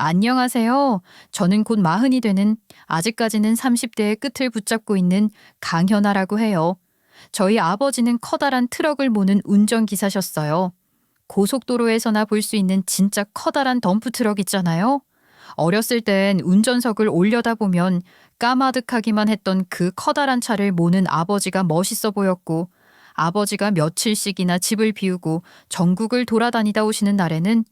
안녕하세요. 저는 곧 마흔이 되는 아직까지는 30대의 끝을 붙잡고 있는 강현아라고 해요. 저희 아버지는 커다란 트럭을 모는 운전기사셨어요. 고속도로에서나 볼 수 있는 진짜 커다란 덤프트럭 있잖아요. 어렸을 땐 운전석을 올려다보면 까마득하기만 했던 그 커다란 차를 모는 아버지가 멋있어 보였고, 아버지가 며칠씩이나 집을 비우고 전국을 돌아다니다 오시는 날에는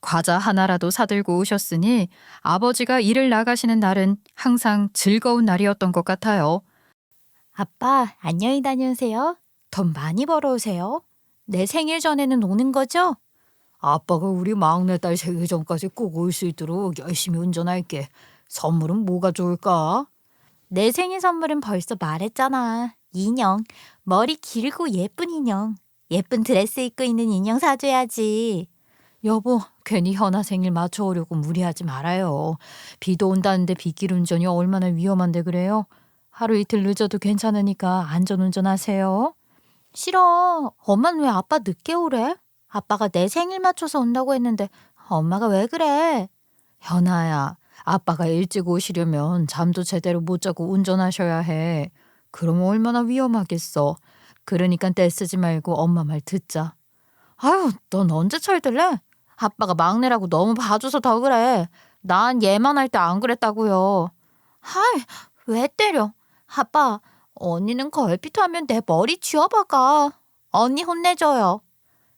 과자 하나라도 사들고 오셨으니 아버지가 일을 나가시는 날은 항상 즐거운 날이었던 것 같아요. 아빠, 안녕히 다녀오세요. 돈 많이 벌어오세요. 내 생일 전에는 오는 거죠? 아빠가 우리 막내딸 생일 전까지 꼭 올 수 있도록 열심히 운전할게. 선물은 뭐가 좋을까? 내 생일 선물은 벌써 말했잖아. 인형. 머리 길고 예쁜 인형. 예쁜 드레스 입고 있는 인형 사줘야지. 여보, 괜히 현아 생일 맞춰오려고 무리하지 말아요. 비도 온다는데 빗길 운전이 얼마나 위험한데 그래요? 하루 이틀 늦어도 괜찮으니까 안전운전하세요. 싫어. 엄마는 왜 아빠 늦게 오래? 아빠가 내 생일 맞춰서 온다고 했는데 엄마가 왜 그래? 현아야, 아빠가 일찍 오시려면 잠도 제대로 못 자고 운전하셔야 해. 그러면 얼마나 위험하겠어. 그러니까 떼쓰지 말고 엄마 말 듣자. 아유, 넌 언제 철들래? 아빠가 막내라고 너무 봐줘서 더 그래. 난 얘만 할 때 안 그랬다고요. 하이, 왜 때려? 아빠, 언니는 걸핏하면 내 머리 쥐어박아. 언니 혼내줘요.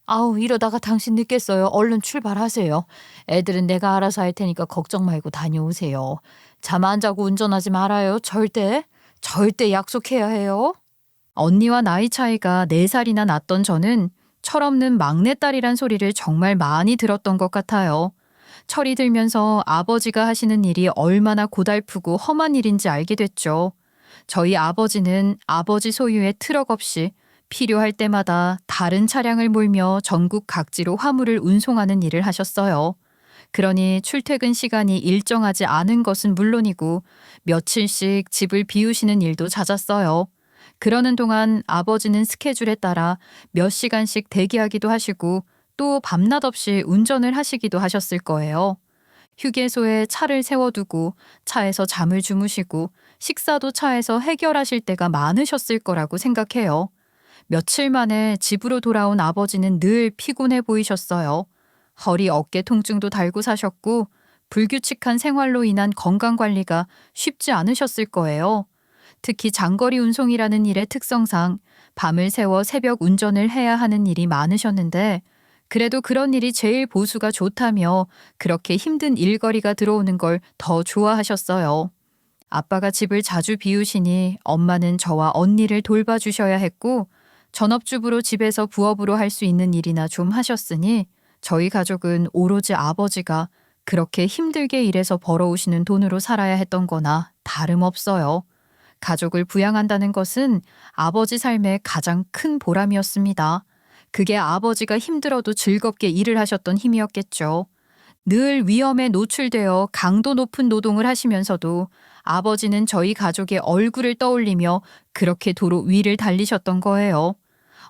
아우, 이러다가 당신 늦겠어요. 얼른 출발하세요. 애들은 내가 알아서 할 테니까 걱정 말고 다녀오세요. 잠 안 자고 운전하지 말아요. 절대. 절대 약속해야 해요. 언니와 나이 차이가 4살이나 났던 저는 철없는 막내딸이란 소리를 정말 많이 들었던 것 같아요. 철이 들면서 아버지가 하시는 일이 얼마나 고달프고 험한 일인지 알게 됐죠. 저희 아버지는 아버지 소유의 트럭 없이 필요할 때마다 다른 차량을 몰며 전국 각지로 화물을 운송하는 일을 하셨어요. 그러니 출퇴근 시간이 일정하지 않은 것은 물론이고 며칠씩 집을 비우시는 일도 잦았어요. 그러는 동안 아버지는 스케줄에 따라 몇 시간씩 대기하기도 하시고 또 밤낮 없이 운전을 하시기도 하셨을 거예요. 휴게소에 차를 세워두고 차에서 잠을 주무시고 식사도 차에서 해결하실 때가 많으셨을 거라고 생각해요. 며칠 만에 집으로 돌아온 아버지는 늘 피곤해 보이셨어요. 허리 어깨 통증도 달고 사셨고 불규칙한 생활로 인한 건강 관리가 쉽지 않으셨을 거예요. 특히 장거리 운송이라는 일의 특성상 밤을 새워 새벽 운전을 해야 하는 일이 많으셨는데 그래도 그런 일이 제일 보수가 좋다며 그렇게 힘든 일거리가 들어오는 걸 더 좋아하셨어요. 아빠가 집을 자주 비우시니 엄마는 저와 언니를 돌봐주셔야 했고 전업주부로 집에서 부업으로 할 수 있는 일이나 좀 하셨으니 저희 가족은 오로지 아버지가 그렇게 힘들게 일해서 벌어오시는 돈으로 살아야 했던 거나 다름없어요. 가족을 부양한다는 것은 아버지 삶의 가장 큰 보람이었습니다. 그게 아버지가 힘들어도 즐겁게 일을 하셨던 힘이었겠죠. 늘 위험에 노출되어 강도 높은 노동을 하시면서도 아버지는 저희 가족의 얼굴을 떠올리며 그렇게 도로 위를 달리셨던 거예요.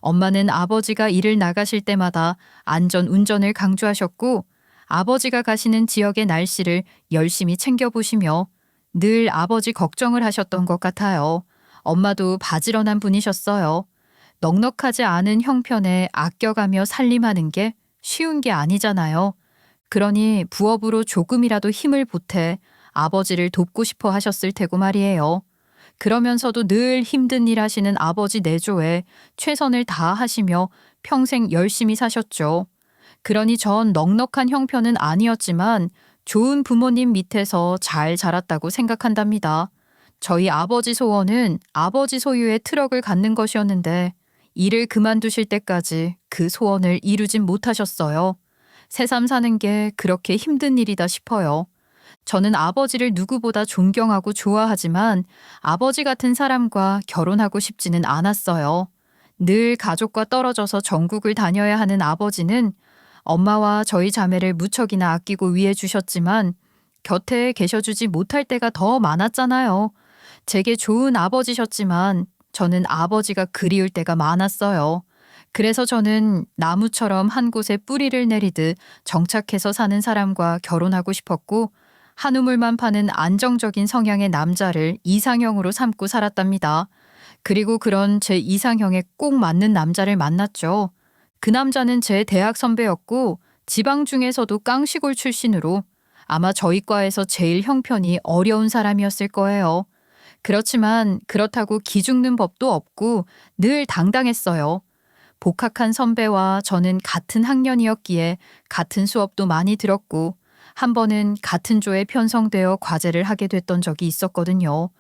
엄마는 아버지가 일을 나가실 때마다 안전 운전을 강조하셨고 아버지가 가시는 지역의 날씨를 열심히 챙겨보시며 늘 아버지 걱정을 하셨던 것 같아요. 엄마도 바지런한 분이셨어요. 넉넉하지 않은 형편에 아껴가며 살림하는 게 쉬운 게 아니잖아요. 그러니 부업으로 조금이라도 힘을 보태 아버지를 돕고 싶어 하셨을 테고 말이에요. 그러면서도 늘 힘든 일 하시는 아버지 내조에 최선을 다하시며 평생 열심히 사셨죠. 그러니 전 넉넉한 형편은 아니었지만 좋은 부모님 밑에서 잘 자랐다고 생각한답니다. 저희 아버지 소원은 아버지 소유의 트럭을 갖는 것이었는데 일을 그만두실 때까지 그 소원을 이루진 못하셨어요. 새삼 사는 게 그렇게 힘든 일이다 싶어요. 저는 아버지를 누구보다 존경하고 좋아하지만 아버지 같은 사람과 결혼하고 싶지는 않았어요. 늘 가족과 떨어져서 전국을 다녀야 하는 아버지는 엄마와 저희 자매를 무척이나 아끼고 위해 주셨지만 곁에 계셔주지 못할 때가 더 많았잖아요. 제게 좋은 아버지셨지만 저는 아버지가 그리울 때가 많았어요. 그래서 저는 나무처럼 한 곳에 뿌리를 내리듯 정착해서 사는 사람과 결혼하고 싶었고 한우물만 파는 안정적인 성향의 남자를 이상형으로 삼고 살았답니다. 그리고 그런 제 이상형에 꼭 맞는 남자를 만났죠. 그 남자는 제 대학 선배였고 지방 중에서도 깡시골 출신으로 아마 저희 과에서 제일 형편이 어려운 사람이었을 거예요. 그렇지만 그렇다고 기죽는 법도 없고 늘 당당했어요. 복학한 선배와 저는 같은 학년이었기에 같은 수업도 많이 들었고 한 번은 같은 조에 편성되어 과제를 하게 됐던 적이 있었거든요.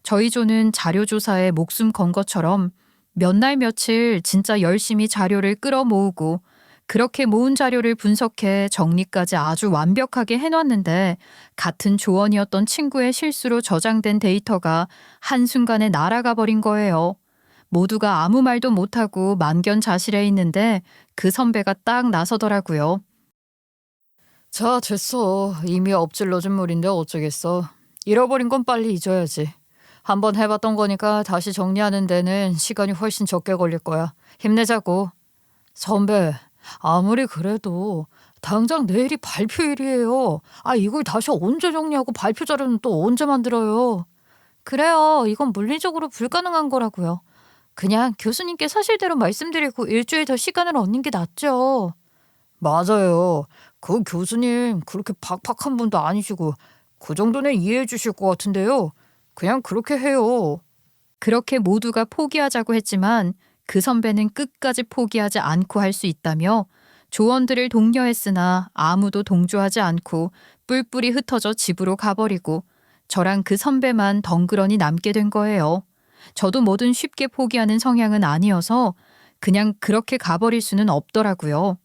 저희 조는 자료조사에 목숨 건 것처럼 몇 날 며칠 진짜 열심히 자료를 끌어모으고 그렇게 모은 자료를 분석해 정리까지 아주 완벽하게 해놨는데 같은 조원이었던 친구의 실수로 저장된 데이터가 한순간에 날아가 버린 거예요. 모두가 아무 말도 못하고 만견자실해 있는데 그 선배가 딱 나서더라고요. 자, 됐어. 이미 엎질러진 물인데 어쩌겠어. 잃어버린 건 빨리 잊어야지. 한번 해봤던 거니까 다시 정리하는 데는 시간이 훨씬 적게 걸릴 거야. 힘내자고. 선배, 아무리 그래도 당장 내일이 발표일이에요. 이걸 다시 언제 정리하고 발표 자료는 또 언제 만들어요? 그래요. 이건 물리적으로 불가능한 거라고요. 그냥 교수님께 사실대로 말씀드리고 일주일 더 시간을 얻는 게 낫죠. 맞아요. 그 교수님 그렇게 박박한 분도 아니시고 그 정도는 이해해 주실 것 같은데요. 그냥 그렇게 해요. 그렇게 모두가 포기하자고 했지만 그 선배는 끝까지 포기하지 않고 할 수 있다며 조원들을 독려했으나 아무도 동조하지 않고 뿔뿔이 흩어져 집으로 가버리고 저랑 그 선배만 덩그러니 남게 된 거예요. 저도 뭐든 쉽게 포기하는 성향은 아니어서 그냥 그렇게 가버릴 수는 없더라고요.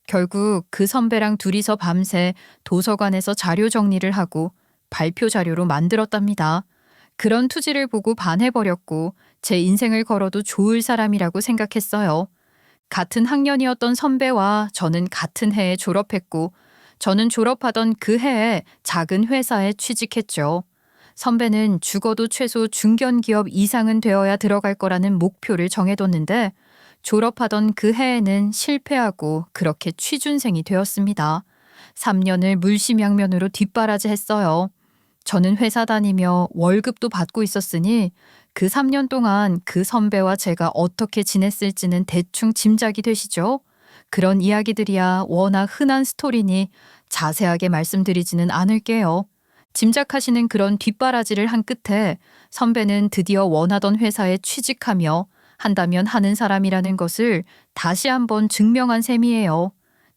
결국 그 선배랑 둘이서 밤새 도서관에서 자료 정리를 하고 발표 자료로 만들었답니다. 그런 투지를 보고 반해버렸고 제 인생을 걸어도 좋을 사람이라고 생각했어요. 같은 학년이었던 선배와 저는 같은 해에 졸업했고 저는 졸업하던 그 해에 작은 회사에 취직했죠. 선배는 죽어도 최소 중견기업 이상은 되어야 들어갈 거라는 목표를 정해뒀는데 졸업하던 그 해에는 실패하고 그렇게 취준생이 되었습니다. 3년을 물심양면으로 뒷바라지했어요. 저는 회사 다니며 월급도 받고 있었으니 그 3년 동안 그 선배와 제가 어떻게 지냈을지는 대충 짐작이 되시죠? 그런 이야기들이야 워낙 흔한 스토리니 자세하게 말씀드리지는 않을게요. 짐작하시는 그런 뒷바라지를 한 끝에 선배는 드디어 원하던 회사에 취직하며 한다면 하는 사람이라는 것을 다시 한번 증명한 셈이에요.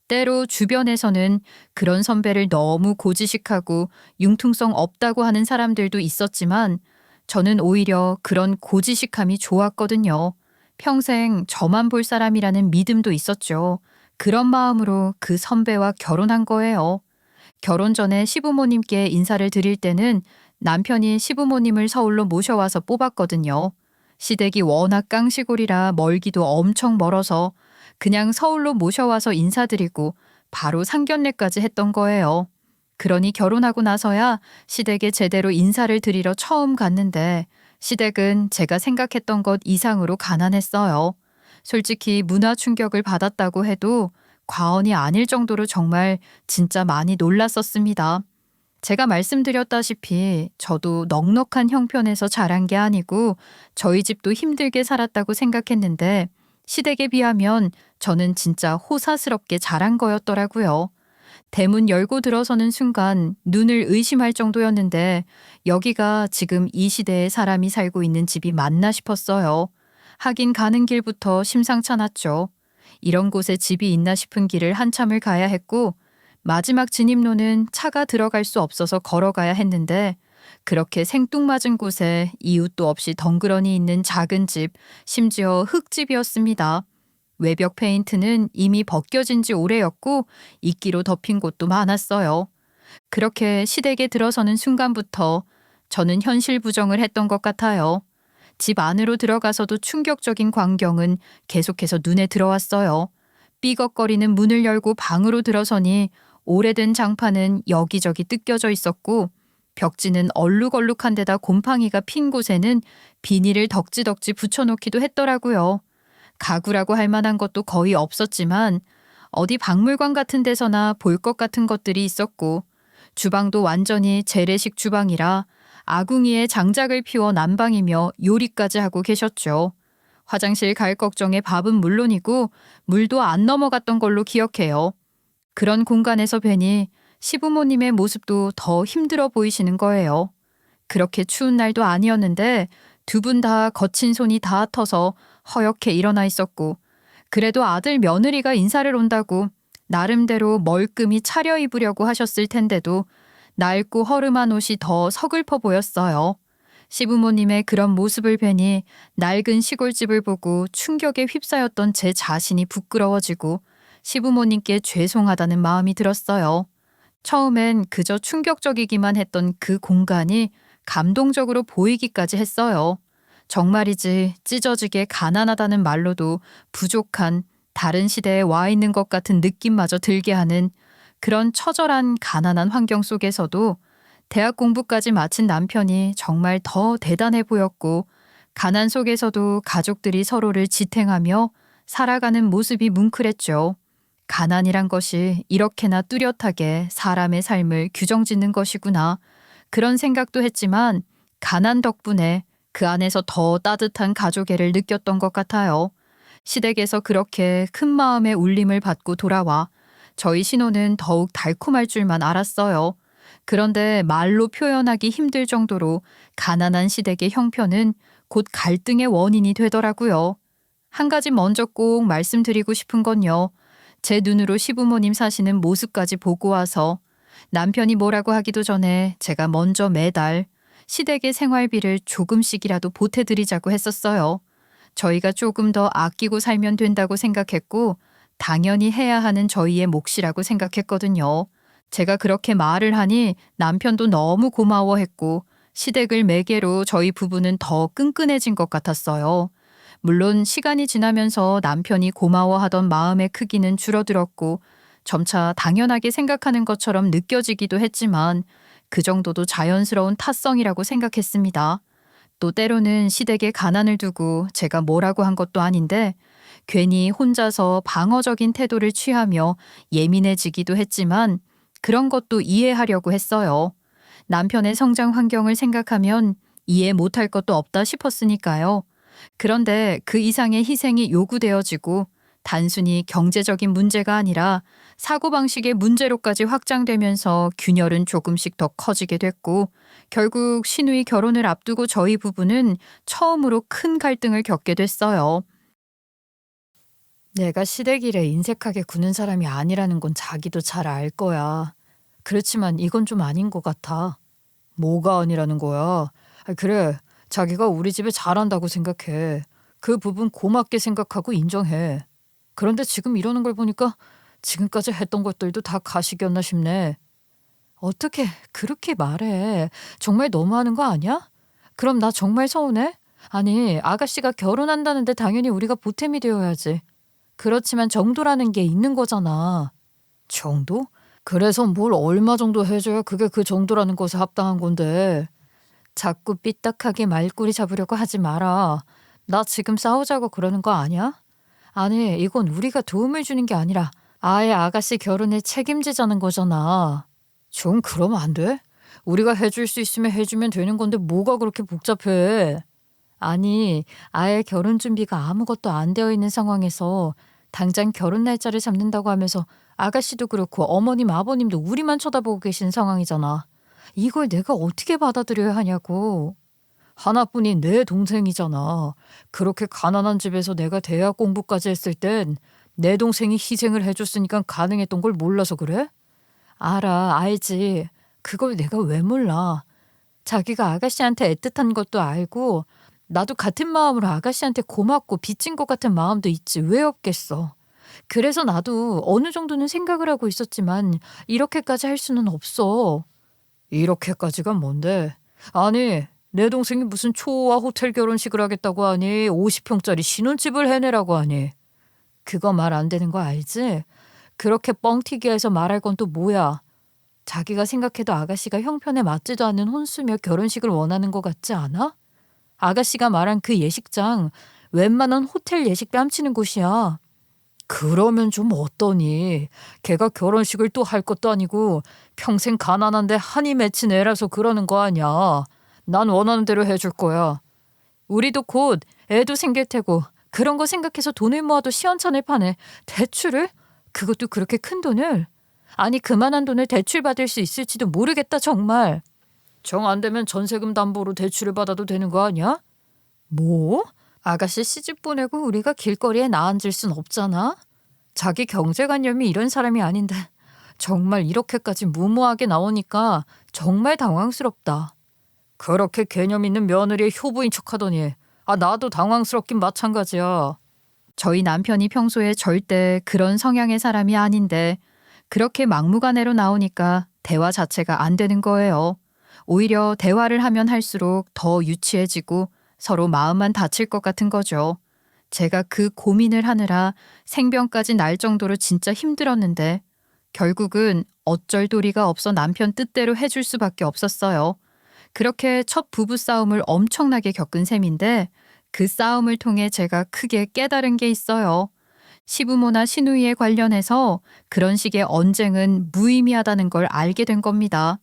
때로 주변에서는 그런 선배를 너무 고지식하고 융통성 없다고 하는 사람들도 있었지만 저는 오히려 그런 고지식함이 좋았거든요. 평생 저만 볼 사람이라는 믿음도 있었죠. 그런 마음으로 그 선배와 결혼한 거예요. 결혼 전에 시부모님께 인사를 드릴 때는 남편이 시부모님을 서울로 모셔와서 뽑았거든요. 시댁이 워낙 깡시골이라 멀기도 엄청 멀어서 그냥 서울로 모셔와서 인사드리고 바로 상견례까지 했던 거예요. 그러니 결혼하고 나서야 시댁에 제대로 인사를 드리러 처음 갔는데 시댁은 제가 생각했던 것 이상으로 가난했어요. 솔직히 문화 충격을 받았다고 해도 과언이 아닐 정도로 정말 진짜 많이 놀랐었습니다. 제가 말씀드렸다시피 저도 넉넉한 형편에서 자란 게 아니고 저희 집도 힘들게 살았다고 생각했는데 시댁에 비하면 저는 진짜 호사스럽게 자란 거였더라고요. 대문 열고 들어서는 순간 눈을 의심할 정도였는데 여기가 지금 이 시대에 사람이 살고 있는 집이 맞나 싶었어요. 하긴 가는 길부터 심상찮았죠. 이런 곳에 집이 있나 싶은 길을 한참을 가야 했고 마지막 진입로는 차가 들어갈 수 없어서 걸어가야 했는데 그렇게 생뚱맞은 곳에 이웃도 없이 덩그러니 있는 작은 집, 심지어 흙집이었습니다. 외벽 페인트는 이미 벗겨진 지 오래였고 이끼로 덮인 곳도 많았어요. 그렇게 시댁에 들어서는 순간부터 저는 현실 부정을 했던 것 같아요. 집 안으로 들어가서도 충격적인 광경은 계속해서 눈에 들어왔어요. 삐걱거리는 문을 열고 방으로 들어서니 오래된 장판은 여기저기 뜯겨져 있었고 벽지는 얼룩얼룩한 데다 곰팡이가 핀 곳에는 비닐을 덕지덕지 붙여놓기도 했더라고요. 가구라고 할 만한 것도 거의 없었지만 어디 박물관 같은 데서나 볼 것 같은 것들이 있었고 주방도 완전히 재래식 주방이라 아궁이에 장작을 피워 난방이며 요리까지 하고 계셨죠. 화장실 갈 걱정에 밥은 물론이고 물도 안 넘어갔던 걸로 기억해요. 그런 공간에서 뵈니 시부모님의 모습도 더 힘들어 보이시는 거예요. 그렇게 추운 날도 아니었는데 두 분 다 거친 손이 다 터서 허옇게 일어나 있었고 그래도 아들 며느리가 인사를 온다고 나름대로 멀끔히 차려입으려고 하셨을 텐데도 낡고 허름한 옷이 더 서글퍼 보였어요. 시부모님의 그런 모습을 뵈니 낡은 시골집을 보고 충격에 휩싸였던 제 자신이 부끄러워지고 시부모님께 죄송하다는 마음이 들었어요. 처음엔 그저 충격적이기만 했던 그 공간이 감동적으로 보이기까지 했어요. 정말이지 찢어지게 가난하다는 말로도 부족한 다른 시대에 와 있는 것 같은 느낌마저 들게 하는 그런 처절한 가난한 환경 속에서도 대학 공부까지 마친 남편이 정말 더 대단해 보였고 가난 속에서도 가족들이 서로를 지탱하며 살아가는 모습이 뭉클했죠. 가난이란 것이 이렇게나 뚜렷하게 사람의 삶을 규정짓는 것이구나. 그런 생각도 했지만 가난 덕분에 그 안에서 더 따뜻한 가족애를 느꼈던 것 같아요. 시댁에서 그렇게 큰 마음의 울림을 받고 돌아와 저희 신혼은 더욱 달콤할 줄만 알았어요. 그런데 말로 표현하기 힘들 정도로 가난한 시댁의 형편은 곧 갈등의 원인이 되더라고요. 한 가지 먼저 꼭 말씀드리고 싶은 건요. 제 눈으로 시부모님 사시는 모습까지 보고 와서 남편이 뭐라고 하기도 전에 제가 먼저 매달 시댁의 생활비를 조금씩이라도 보태드리자고 했었어요. 저희가 조금 더 아끼고 살면 된다고 생각했고 당연히 해야 하는 저희의 몫이라고 생각했거든요. 제가 그렇게 말을 하니 남편도 너무 고마워했고 시댁을 매개로 저희 부부는 더 끈끈해진 것 같았어요. 물론 시간이 지나면서 남편이 고마워하던 마음의 크기는 줄어들었고 점차 당연하게 생각하는 것처럼 느껴지기도 했지만 그 정도도 자연스러운 타성이라고 생각했습니다. 또 때로는 시댁의 가난을 두고 제가 뭐라고 한 것도 아닌데 괜히 혼자서 방어적인 태도를 취하며 예민해지기도 했지만 그런 것도 이해하려고 했어요. 남편의 성장 환경을 생각하면 이해 못할 것도 없다 싶었으니까요. 그런데 그 이상의 희생이 요구되어지고 단순히 경제적인 문제가 아니라 사고방식의 문제로까지 확장되면서 균열은 조금씩 더 커지게 됐고 결국 시누이 결혼을 앞두고 저희 부부는 처음으로 큰 갈등을 겪게 됐어요. 내가 시댁일에 인색하게 구는 사람이 아니라는 건 자기도 잘 알 거야. 그렇지만 이건 좀 아닌 것 같아. 뭐가 아니라는 거야? 그래, 자기가 우리 집에 잘한다고 생각해. 그 부분 고맙게 생각하고 인정해. 그런데 지금 이러는 걸 보니까 지금까지 했던 것들도 다 가식이었나 싶네. 어떻게 그렇게 말해? 정말 너무하는 거 아니야? 그럼 나 정말 서운해? 아니, 아가씨가 결혼한다는데 당연히 우리가 보탬이 되어야지. 그렇지만 정도라는 게 있는 거잖아. 정도? 그래서 뭘 얼마 정도 해줘야 그게 그 정도라는 것에 합당한 건데. 자꾸 삐딱하게 말꼬리 잡으려고 하지 마라. 나 지금 싸우자고 그러는 거 아니야? 아니, 이건 우리가 도움을 주는 게 아니라 아예 아가씨 결혼에 책임지자는 거잖아. 좀 그러면 안 돼? 우리가 해줄 수 있으면 해주면 되는 건데 뭐가 그렇게 복잡해? 아니, 아예 결혼 준비가 아무것도 안 되어 있는 상황에서 당장 결혼 날짜를 잡는다고 하면서 아가씨도 그렇고 어머님, 아버님도 우리만 쳐다보고 계신 상황이잖아. 이걸 내가 어떻게 받아들여야 하냐고. 하나뿐인 내 동생이잖아. 그렇게 가난한 집에서 내가 대학 공부까지 했을 땐 내 동생이 희생을 해줬으니까 가능했던 걸 몰라서 그래? 알아, 알지. 그걸 내가 왜 몰라. 자기가 아가씨한테 애틋한 것도 알고 나도 같은 마음으로 아가씨한테 고맙고 빚진 것 같은 마음도 있지. 왜 없겠어. 그래서 나도 어느 정도는 생각을 하고 있었지만 이렇게까지 할 수는 없어. 이렇게까지가 뭔데? 아니, 내 동생이 무슨 초호화 호텔 결혼식을 하겠다고 하니 50평짜리 신혼집을 해내라고 하니. 그거 말 안 되는 거 알지? 그렇게 뻥튀기 해서 말할 건 또 뭐야. 자기가 생각해도 아가씨가 형편에 맞지도 않는 혼수며 결혼식을 원하는 것 같지 않아? 아가씨가 말한 그 예식장 웬만한 호텔 예식 뺨치는 곳이야. 그러면 좀 어떠니? 걔가 결혼식을 또 할 것도 아니고 평생 가난한데 한이 맺힌 애라서 그러는 거 아니야. 난 원하는 대로 해줄 거야. 우리도 곧 애도 생길 테고 그런 거 생각해서 돈을 모아도 시원찮을 판에 대출을? 그것도 그렇게 큰 돈을? 아니 그만한 돈을 대출받을 수 있을지도 모르겠다 정말. 정 안 되면 전세금 담보로 대출을 받아도 되는 거 아니야? 뭐? 아가씨 시집 보내고 우리가 길거리에 나앉을 순 없잖아. 자기 경제관념이 이런 사람이 아닌데 정말 이렇게까지 무모하게 나오니까 정말 당황스럽다. 그렇게 개념 있는 며느리의 효부인 척하더니 나도 당황스럽긴 마찬가지야. 저희 남편이 평소에 절대 그런 성향의 사람이 아닌데 그렇게 막무가내로 나오니까 대화 자체가 안 되는 거예요. 오히려 대화를 하면 할수록 더 유치해지고 서로 마음만 다칠 것 같은 거죠. 제가 그 고민을 하느라 생병까지 날 정도로 진짜 힘들었는데 결국은 어쩔 도리가 없어 남편 뜻대로 해줄 수밖에 없었어요. 그렇게 첫 부부싸움을 엄청나게 겪은 셈인데 그 싸움을 통해 제가 크게 깨달은 게 있어요. 시부모나 시누이에 관련해서 그런 식의 언쟁은 무의미하다는 걸 알게 된 겁니다.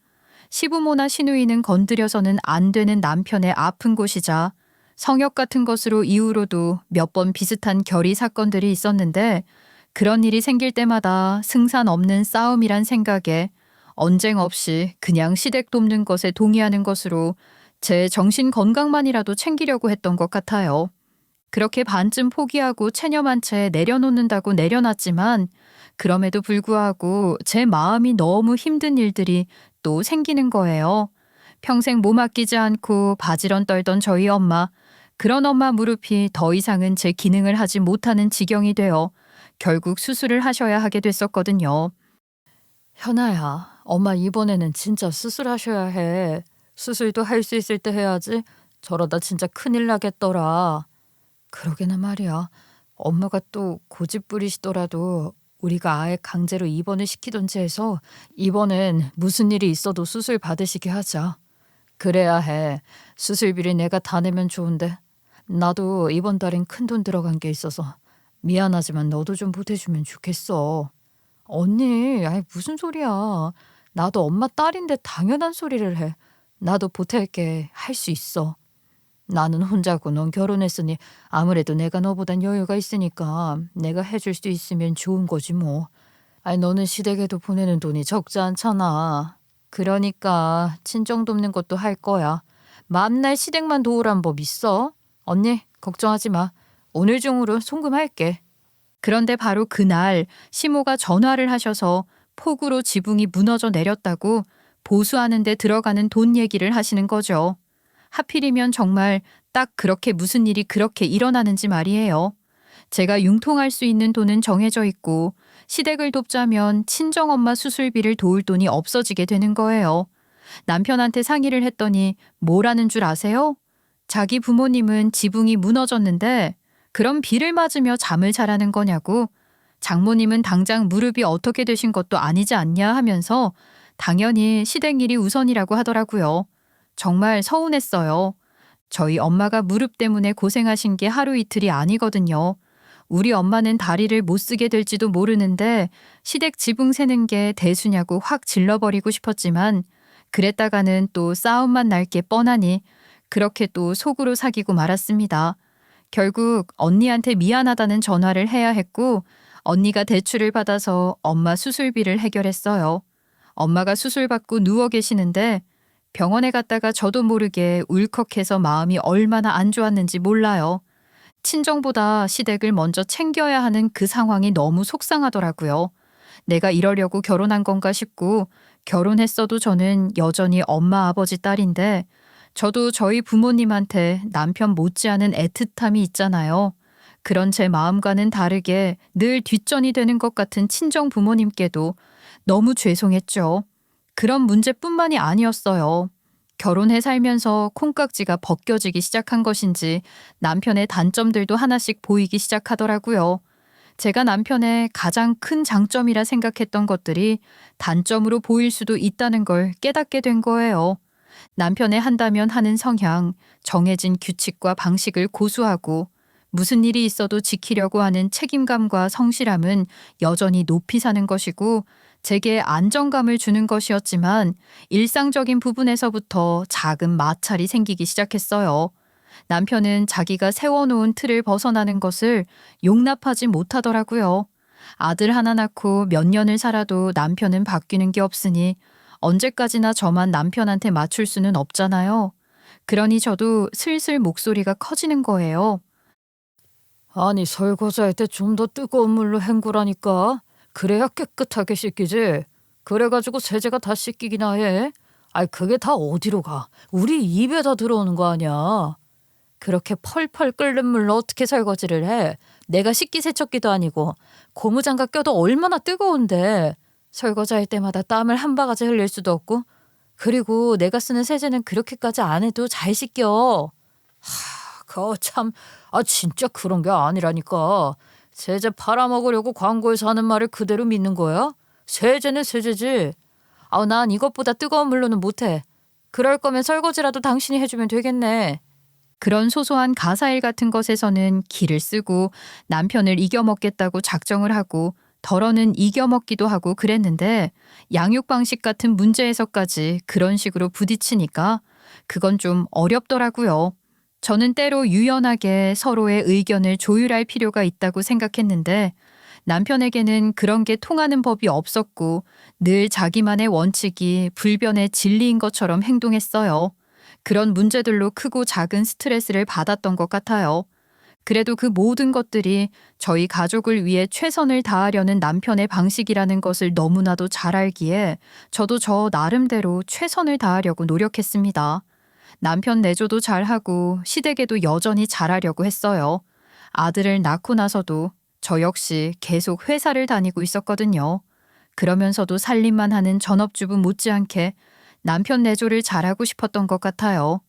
시부모나 시누이는 건드려서는 안 되는 남편의 아픈 곳이자 성역 같은 것으로 이후로도 몇 번 비슷한 결의 사건들이 있었는데 그런 일이 생길 때마다 승산 없는 싸움이란 생각에 언쟁 없이 그냥 시댁 돕는 것에 동의하는 것으로 제 정신 건강만이라도 챙기려고 했던 것 같아요. 그렇게 반쯤 포기하고 체념한 채 내려놓는다고 내려놨지만 그럼에도 불구하고 제 마음이 너무 힘든 일들이 또 생기는 거예요. 평생 몸 아끼지 않고 바지런 떨던 저희 엄마, 그런 엄마 무릎이 더 이상은 제 기능을 하지 못하는 지경이 되어 결국 수술을 하셔야 하게 됐었거든요. 현아야, 엄마 이번에는 진짜 수술하셔야 해. 수술도 할 수 있을 때 해야지. 저러다 진짜 큰일 나겠더라. 그러게나 말이야. 엄마가 또 고집 부리시더라도 우리가 아예 강제로 입원을 시키던지 해서 이번엔 무슨 일이 있어도 수술 받으시게 하자. 그래야 해. 수술비를 내가 다 내면 좋은데 나도 이번 달엔 큰돈 들어간 게 있어서 미안하지만 너도 좀 보태주면 좋겠어. 언니, 아이 무슨 소리야. 나도 엄마 딸인데 당연한 소리를 해. 나도 보탤게. 할 수 있어. 나는 혼자고 넌 결혼했으니 아무래도 내가 너보단 여유가 있으니까 내가 해줄 수 있으면 좋은 거지 뭐. 아니 너는 시댁에도 보내는 돈이 적지 않잖아. 그러니까 친정 돕는 것도 할 거야. 만날 시댁만 도우란 법 있어? 언니 걱정하지 마. 오늘 중으로 송금할게. 그런데 바로 그날 시모가 전화를 하셔서 폭우로 지붕이 무너져 내렸다고 보수하는 데 들어가는 돈 얘기를 하시는 거죠. 하필이면 정말 딱 그렇게 무슨 일이 그렇게 일어나는지 말이에요. 제가 융통할 수 있는 돈은 정해져 있고 시댁을 돕자면 친정엄마 수술비를 도울 돈이 없어지게 되는 거예요. 남편한테 상의를 했더니 뭐라는 줄 아세요? 자기 부모님은 지붕이 무너졌는데 그럼 비를 맞으며 잠을 자라는 거냐고, 장모님은 당장 무릎이 어떻게 되신 것도 아니지 않냐 하면서 당연히 시댁 일이 우선이라고 하더라고요. 정말 서운했어요. 저희 엄마가 무릎 때문에 고생하신 게 하루 이틀이 아니거든요. 우리 엄마는 다리를 못 쓰게 될지도 모르는데 시댁 지붕 세는 게 대수냐고 확 질러버리고 싶었지만 그랬다가는 또 싸움만 날 게 뻔하니 그렇게 또 속으로 사귀고 말았습니다. 결국 언니한테 미안하다는 전화를 해야 했고 언니가 대출을 받아서 엄마 수술비를 해결했어요. 엄마가 수술받고 누워 계시는데 병원에 갔다가 저도 모르게 울컥해서 마음이 얼마나 안 좋았는지 몰라요. 친정보다 시댁을 먼저 챙겨야 하는 그 상황이 너무 속상하더라고요. 내가 이러려고 결혼한 건가 싶고 결혼했어도 저는 여전히 엄마 아버지 딸인데 저도 저희 부모님한테 남편 못지않은 애틋함이 있잖아요. 그런 제 마음과는 다르게 늘 뒷전이 되는 것 같은 친정 부모님께도 너무 죄송했죠. 그런 문제뿐만이 아니었어요. 결혼해 살면서 콩깍지가 벗겨지기 시작한 것인지 남편의 단점들도 하나씩 보이기 시작하더라고요. 제가 남편의 가장 큰 장점이라 생각했던 것들이 단점으로 보일 수도 있다는 걸 깨닫게 된 거예요. 남편의 한다면 하는 성향, 정해진 규칙과 방식을 고수하고 무슨 일이 있어도 지키려고 하는 책임감과 성실함은 여전히 높이 사는 것이고 제게 안정감을 주는 것이었지만 일상적인 부분에서부터 작은 마찰이 생기기 시작했어요. 남편은 자기가 세워놓은 틀을 벗어나는 것을 용납하지 못하더라고요. 아들 하나 낳고 몇 년을 살아도 남편은 바뀌는 게 없으니 언제까지나 저만 남편한테 맞출 수는 없잖아요. 그러니 저도 슬슬 목소리가 커지는 거예요. 아니 설거지할 때 좀 더 뜨거운 물로 헹구라니까. 그래야 깨끗하게 씻기지. 그래가지고 세제가 다 씻기기나 해. 아이 그게 다 어디로 가. 우리 입에 다 들어오는 거 아니야. 그렇게 펄펄 끓는 물로 어떻게 설거지를 해. 내가 식기세척기도 아니고 고무장갑 껴도 얼마나 뜨거운데. 설거지할 때마다 땀을 한 바가지 흘릴 수도 없고. 그리고 내가 쓰는 세제는 그렇게까지 안 해도 잘 씻겨. 그거 참, 진짜 그런 게 아니라니까. 세제 팔아먹으려고 광고에서 하는 말을 그대로 믿는 거야? 세제는 세제지. 난 이것보다 뜨거운 물로는 못해. 그럴 거면 설거지라도 당신이 해주면 되겠네. 그런 소소한 가사일 같은 것에서는 기를 쓰고 남편을 이겨먹겠다고 작정을 하고 덜어는 이겨먹기도 하고 그랬는데 양육 방식 같은 문제에서까지 그런 식으로 부딪히니까 그건 좀 어렵더라고요. 저는 때로 유연하게 서로의 의견을 조율할 필요가 있다고 생각했는데 남편에게는 그런 게 통하는 법이 없었고 늘 자기만의 원칙이 불변의 진리인 것처럼 행동했어요. 그런 문제들로 크고 작은 스트레스를 받았던 것 같아요. 그래도 그 모든 것들이 저희 가족을 위해 최선을 다하려는 남편의 방식이라는 것을 너무나도 잘 알기에 저도 저 나름대로 최선을 다하려고 노력했습니다. 남편 내조도 잘하고 시댁에도 여전히 잘하려고 했어요. 아들을 낳고 나서도 저 역시 계속 회사를 다니고 있었거든요. 그러면서도 살림만 하는 전업주부 못지않게 남편 내조를 잘하고 싶었던 것 같아요.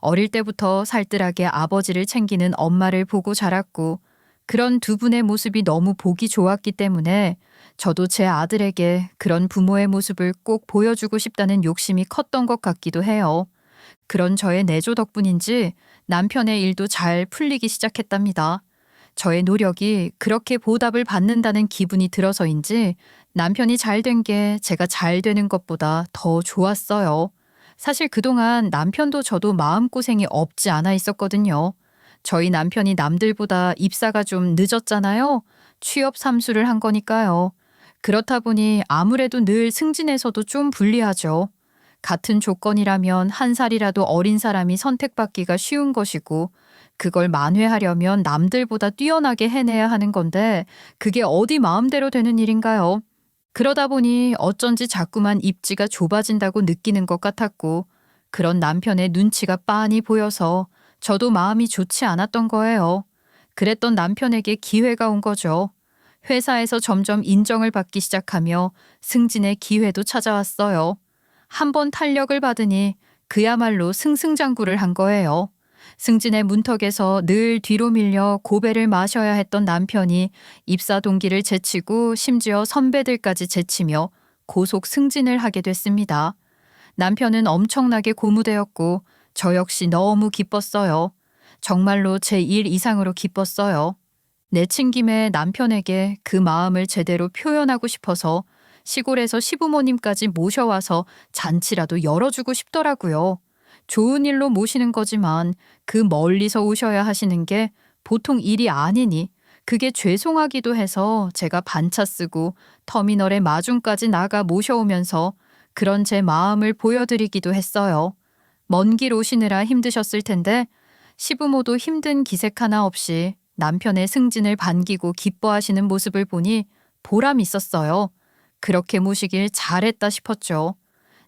어릴 때부터 살뜰하게 아버지를 챙기는 엄마를 보고 자랐고 그런 두 분의 모습이 너무 보기 좋았기 때문에 저도 제 아들에게 그런 부모의 모습을 꼭 보여주고 싶다는 욕심이 컸던 것 같기도 해요. 그런 저의 내조 덕분인지 남편의 일도 잘 풀리기 시작했답니다. 저의 노력이 그렇게 보답을 받는다는 기분이 들어서인지 남편이 잘 된 게 제가 잘 되는 것보다 더 좋았어요. 사실 그동안 남편도 저도 마음고생이 없지 않아 있었거든요. 저희 남편이 남들보다 입사가 좀 늦었잖아요. 취업 삼수를 한 거니까요. 그렇다 보니 아무래도 늘 승진에서도 좀 불리하죠. 같은 조건이라면 한 살이라도 어린 사람이 선택받기가 쉬운 것이고 그걸 만회하려면 남들보다 뛰어나게 해내야 하는 건데 그게 어디 마음대로 되는 일인가요? 그러다 보니 어쩐지 자꾸만 입지가 좁아진다고 느끼는 것 같았고 그런 남편의 눈치가 빤히 보여서 저도 마음이 좋지 않았던 거예요. 그랬던 남편에게 기회가 온 거죠. 회사에서 점점 인정을 받기 시작하며 승진의 기회도 찾아왔어요. 한번 탄력을 받으니 그야말로 승승장구를 한 거예요. 승진의 문턱에서 늘 뒤로 밀려 고배를 마셔야 했던 남편이 입사 동기를 제치고 심지어 선배들까지 제치며 고속 승진을 하게 됐습니다. 남편은 엄청나게 고무되었고 저 역시 너무 기뻤어요. 정말로 제 일 이상으로 기뻤어요. 내친 김에 남편에게 그 마음을 제대로 표현하고 싶어서 시골에서 시부모님까지 모셔와서 잔치라도 열어주고 싶더라고요. 좋은 일로 모시는 거지만 그 멀리서 오셔야 하시는 게 보통 일이 아니니 그게 죄송하기도 해서 제가 반차 쓰고 터미널에 마중까지 나가 모셔오면서 그런 제 마음을 보여드리기도 했어요. 먼 길 오시느라 힘드셨을 텐데 시부모도 힘든 기색 하나 없이 남편의 승진을 반기고 기뻐하시는 모습을 보니 보람 있었어요. 그렇게 모시길 잘했다 싶었죠.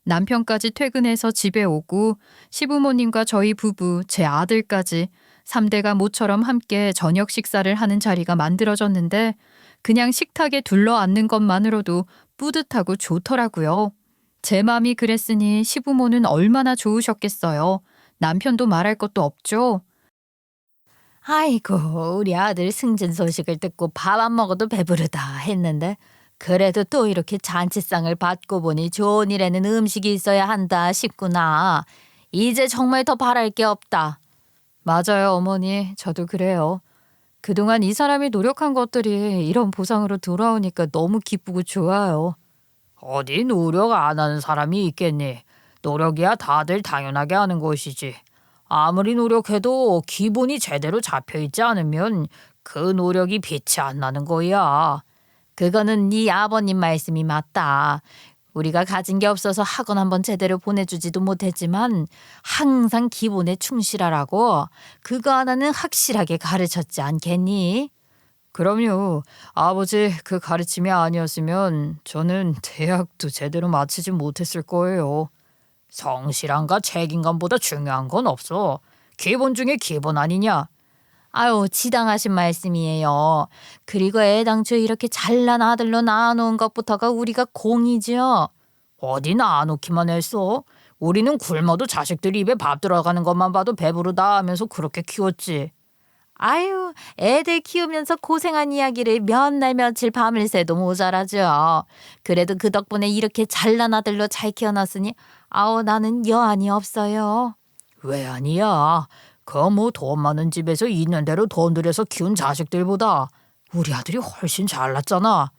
남편까지 퇴근해서 집에 오고 시부모님과 저희 부부, 제 아들까지 3대가 모처럼 함께 저녁 식사를 하는 자리가 만들어졌는데 그냥 식탁에 둘러앉는 것만으로도 뿌듯하고 좋더라고요. 제 마음이 그랬으니 시부모는 얼마나 좋으셨겠어요. 남편도 말할 것도 없죠. 아이고, 우리 아들 승진 소식을 듣고 밥 안 먹어도 배부르다 했는데 그래도 또 이렇게 잔치상을 받고 보니 좋은 일에는 음식이 있어야 한다 싶구나. 이제 정말 더 바랄 게 없다. 맞아요, 어머니. 저도 그래요. 그동안 이 사람이 노력한 것들이 이런 보상으로 돌아오니까 너무 기쁘고 좋아요. 어디 노력 안 하는 사람이 있겠니? 노력이야 다들 당연하게 하는 것이지. 아무리 노력해도 기본이 제대로 잡혀 있지 않으면 그 노력이 빛이 안 나는 거야. 그거는 네 아버님 말씀이 맞다. 우리가 가진 게 없어서 학원 한번 제대로 보내주지도 못했지만 항상 기본에 충실하라고 그거 하나는 확실하게 가르쳤지 않겠니? 그럼요. 아버지 그 가르침이 아니었으면 저는 대학도 제대로 마치지 못했을 거예요. 성실함과 책임감보다 중요한 건 없어. 기본 중에 기본 아니냐? 아유, 지당하신 말씀이에요. 그리고 애당초 이렇게 잘난 아들로 낳아놓은 것부터가 우리가 공이죠. 어디 낳아놓기만 했어? 우리는 굶어도 자식들 입에 밥 들어가는 것만 봐도 배부르다 하면서 그렇게 키웠지. 아유, 애들 키우면서 고생한 이야기를 몇 날 며칠 밤을 새도 모자라죠. 그래도 그 덕분에 이렇게 잘난 아들로 잘 키워놨으니 아우 나는 여한이 없어요. 왜 아니야? 그 뭐 돈 많은 집에서 있는 대로 돈 들여서 키운 자식들보다 우리 아들이 훨씬 잘났잖아.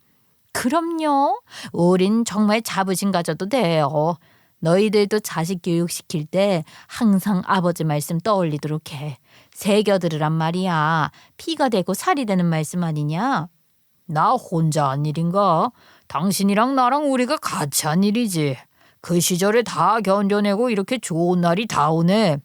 그럼요. 우린 정말 자부심 가져도 돼요. 너희들도 자식 교육시킬 때 항상 아버지 말씀 떠올리도록 해. 새겨들으란 말이야. 피가 되고 살이 되는 말씀 아니냐? 나 혼자 한 일인가? 당신이랑 나랑 우리가 같이 한 일이지. 그 시절에 다 견뎌내고 이렇게 좋은 날이 다 오네.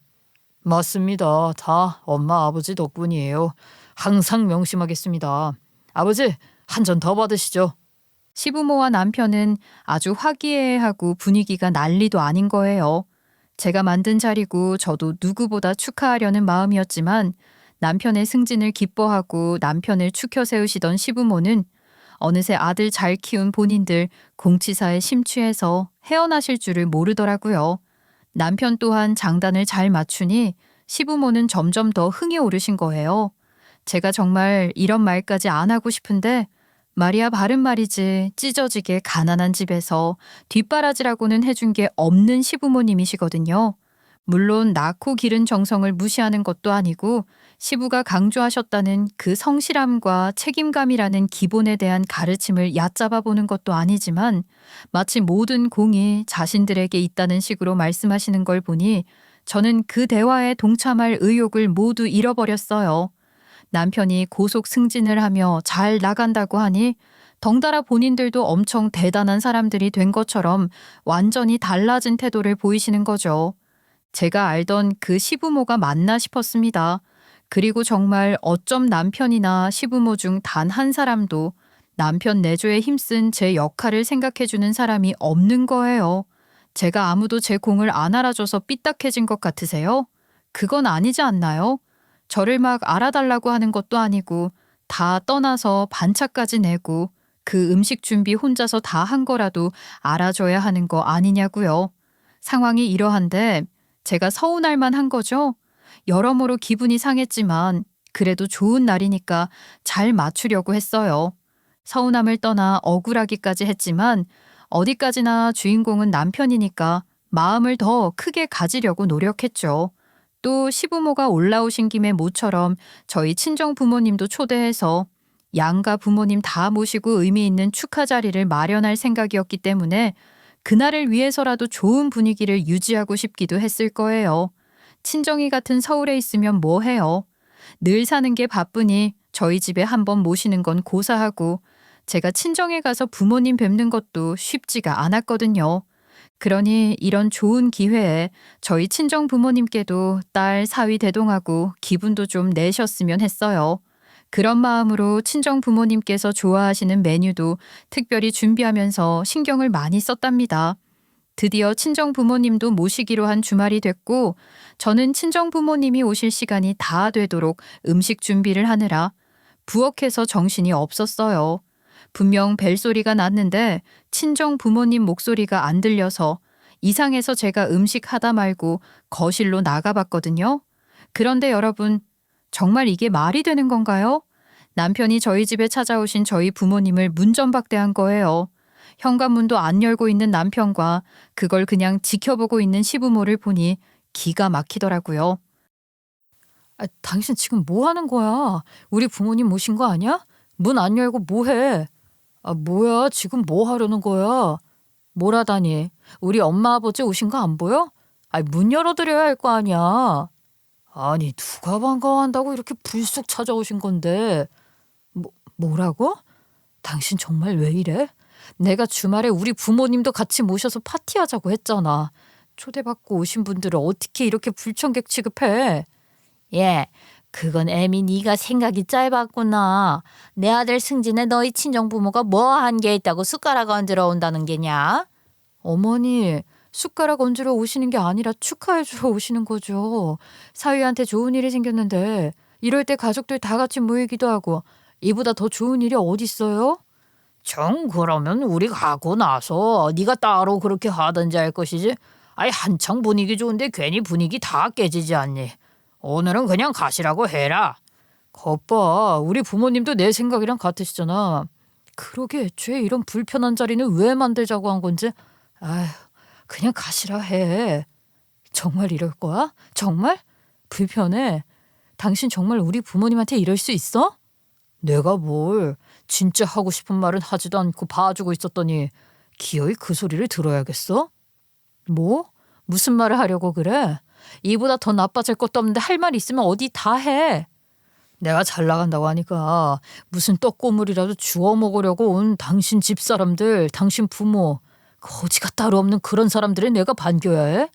맞습니다. 다 엄마 아버지 덕분이에요. 항상 명심하겠습니다. 아버지 한 잔 더 받으시죠. 시부모와 남편은 아주 화기애애하고 분위기가 난리도 아닌 거예요. 제가 만든 자리고 저도 누구보다 축하하려는 마음이었지만 남편의 승진을 기뻐하고 남편을 추켜 세우시던 시부모는 어느새 아들 잘 키운 본인들 공치사에 심취해서 헤어나실 줄을 모르더라고요. 남편 또한 장단을 잘 맞추니 시부모는 점점 더 흥이 오르신 거예요. 제가 정말 이런 말까지 안 하고 싶은데 말이야 바른 말이지 찢어지게 가난한 집에서 뒷바라지라고는 해준 게 없는 시부모님이시거든요. 물론 낳고 기른 정성을 무시하는 것도 아니고 시부가 강조하셨다는 그 성실함과 책임감이라는 기본에 대한 가르침을 얕잡아 보는 것도 아니지만 마치 모든 공이 자신들에게 있다는 식으로 말씀하시는 걸 보니 저는 그 대화에 동참할 의욕을 모두 잃어버렸어요. 남편이 고속 승진을 하며 잘 나간다고 하니 덩달아 본인들도 엄청 대단한 사람들이 된 것처럼 완전히 달라진 태도를 보이시는 거죠. 제가 알던 그 시부모가 맞나 싶었습니다. 그리고 정말 어쩜 남편이나 시부모 중 단 한 사람도 남편 내조에 힘쓴 제 역할을 생각해주는 사람이 없는 거예요. 제가 아무도 제 공을 안 알아줘서 삐딱해진 것 같으세요? 그건 아니지 않나요? 저를 막 알아달라고 하는 것도 아니고 다 떠나서 반차까지 내고 그 음식 준비 혼자서 다 한 거라도 알아줘야 하는 거 아니냐고요. 상황이 이러한데 제가 서운할 만한 거죠? 여러모로 기분이 상했지만 그래도 좋은 날이니까 잘 맞추려고 했어요. 서운함을 떠나 억울하기까지 했지만 어디까지나 주인공은 남편이니까 마음을 더 크게 가지려고 노력했죠. 또 시부모가 올라오신 김에 모처럼 저희 친정 부모님도 초대해서 양가 부모님 다 모시고 의미 있는 축하 자리를 마련할 생각이었기 때문에 그날을 위해서라도 좋은 분위기를 유지하고 싶기도 했을 거예요. 친정이 같은 서울에 있으면 뭐 해요? 늘 사는 게 바쁘니 저희 집에 한번 모시는 건 고사하고 제가 친정에 가서 부모님 뵙는 것도 쉽지가 않았거든요. 그러니 이런 좋은 기회에 저희 친정 부모님께도 딸 사위 대동하고 기분도 좀 내셨으면 했어요. 그런 마음으로 친정 부모님께서 좋아하시는 메뉴도 특별히 준비하면서 신경을 많이 썼답니다. 드디어 친정 부모님도 모시기로 한 주말이 됐고 저는 친정 부모님이 오실 시간이 다 되도록 음식 준비를 하느라 부엌에서 정신이 없었어요. 분명 벨소리가 났는데 친정 부모님 목소리가 안 들려서 이상해서 제가 음식 하다 말고 거실로 나가봤거든요. 그런데 여러분, 정말 이게 말이 되는 건가요? 남편이 저희 집에 찾아오신 저희 부모님을 문전박대한 거예요. 현관문도 안 열고 있는 남편과 그걸 그냥 지켜보고 있는 시부모를 보니 기가 막히더라고요. 당신 지금 뭐 하는 거야? 우리 부모님 오신 거 아니야? 문 안 열고 뭐 해? 뭐야? 지금 뭐 하려는 거야? 뭐라다니? 우리 엄마 아버지 오신 거 안 보여? 문 열어드려야 할 거 아니야. 아니, 누가 반가워한다고 이렇게 불쑥 찾아오신 건데. 뭐라고? 당신 정말 왜 이래? 내가 주말에 우리 부모님도 같이 모셔서 파티하자고 했잖아. 초대받고 오신 분들을 어떻게 이렇게 불청객 취급해? 예, 그건 애미 네가 생각이 짧았구나. 내 아들 승진에 너희 친정 부모가 뭐 한 게 있다고 숟가락 얹으러 온다는 게냐? 어머니, 숟가락 얹으러 오시는 게 아니라 축하해주러 오시는 거죠. 사위한테 좋은 일이 생겼는데 이럴 때 가족들 다 같이 모이기도 하고 이보다 더 좋은 일이 어딨어요? 정 그러면 우리 가고 나서 네가 따로 그렇게 하든지 할 것이지. 한창 분위기 좋은데 괜히 분위기 다 깨지지 않니? 오늘은 그냥 가시라고 해라. 거봐, 우리 부모님도 내 생각이랑 같으시잖아. 그러게 애초에 이런 불편한 자리는 왜 만들자고 한 건지. 아휴, 그냥 가시라 해. 정말 이럴 거야? 정말? 불편해. 당신 정말 우리 부모님한테 이럴 수 있어? 내가 뭘 진짜 하고 싶은 말은 하지도 않고 봐주고 있었더니 기어이 그 소리를 들어야겠어? 뭐? 무슨 말을 하려고 그래? 이보다 더 나빠질 것도 없는데 할 말 있으면 어디 다 해. 내가 잘 나간다고 하니까 무슨 떡고물이라도 주워 먹으려고 온 당신 집사람들, 당신 부모, 거지가 따로 없는 그런 사람들을 내가 반겨야 해?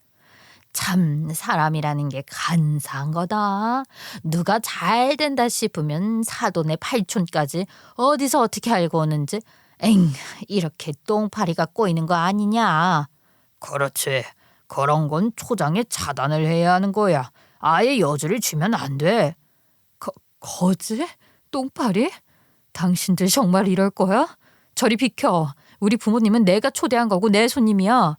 참 사람이라는 게 간사한 거다. 누가 잘 된다 싶으면 사돈의 팔촌까지 어디서 어떻게 알고 오는지. 엥, 이렇게 똥파리가 꼬이는 거 아니냐. 그렇지. 그런 건 초장에 차단을 해야 하는 거야. 아예 여지를 주면 안 돼. 거지? 똥파리? 당신들 정말 이럴 거야? 저리 비켜. 우리 부모님은 내가 초대한 거고 내 손님이야.